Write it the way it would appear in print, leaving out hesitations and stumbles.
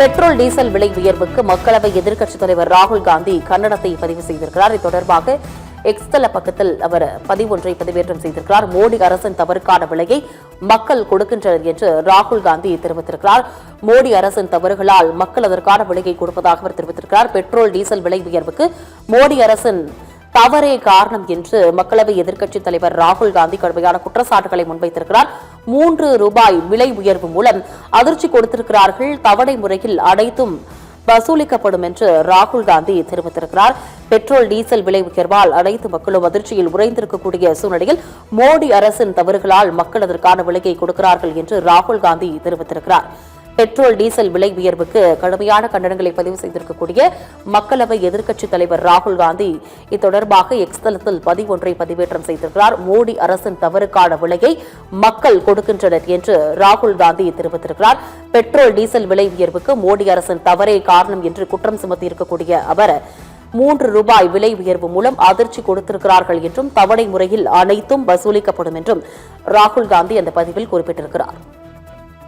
Petrol diesel விலை உயர்வுக்கு மக்களவை எதிர்க்கட்சித் தலைவர் ராகுல் காந்தி கண்டனத்தை பதிவு செய்திருக்கிறார். இது தொடர்பாக எக்ஸ் தள பக்கத்தில் அவர் பதிவொன்றை பதிவேற்றம் செய்திருக்கிறார். மோடி அரசின் தவறுக்கான விலையை மக்கள் கொடுக்கின்றனர் என்று ராகுல் காந்தி தெரிவித்திருக்கிறார். மோடி அரசின் தவறுகளால் மக்கள் அதற்கான விலையை கொடுப்பதாக அவர் தெரிவித்திருக்கிறார். பெட்ரோல் டீசல் விலை உயர்வுக்கு மோடி அரசின் தவறே காரணம் என்று மக்களவை எதிர்க்கட்சித் தலைவர் ராகுல் காந்தி கடுமையான குற்றச்சாட்டுகளை முன்வைத்திருக்கிறார். 3 ரூபாய் விலை உயர்வு மூலம் அதிர்ச்சி கொடுத்திருக்கிறார்கள். தவணை முறையில் அனைத்தும் வசூலிக்கப்படும் என்று ராகுல் காந்தி தெரிவித்திருக்கிறார். பெட்ரோல் டீசல் விலை உயர்வால் அனைத்து மக்களும் அதிர்ச்சியில் உறைந்திருக்கக்கூடிய சூழ்நிலையில் மோடி அரசின் தவறுகளால் மக்கள் அதற்கான விலையை கொடுக்கிறார்கள் என்று ராகுல் காந்தி தெரிவித்திருக்கிறார். பெட்ரோல் டீசல் விலை உயர்வுக்கு கடுமையான கண்டனங்களை பதிவு செய்திருக்கக்கூடிய மக்களவை எதிர்க்கட்சித் தலைவர் ராகுல் காந்தி இது தொடர்பாக எக்ஸ் தளத்தில் பதிவொன்றை பதிவேற்றம் செய்திருக்கிறார். மோடி அரசின் தவறுக்கான விலையை மக்கள் கொடுக்கின்றனர் என்று ராகுல் காந்தி தெரிவித்திருக்கிறார். பெட்ரோல் டீசல் விலை உயர்வுக்கு மோடி அரசின் தவறே காரணம் என்று குற்றம் சுமத்தியிருக்கக்கூடிய அவர் 3 ரூபாய் விலை உயர்வு மூலம் அதிர்ச்சி கொடுத்திருக்கிறார்கள் என்றும் தவணை முறையில் அனைத்தும் வசூலிக்கப்படும் என்றும் ராகுல் காந்தி அந்த பதிவில் குறிப்பிட்டிருக்கிறார்.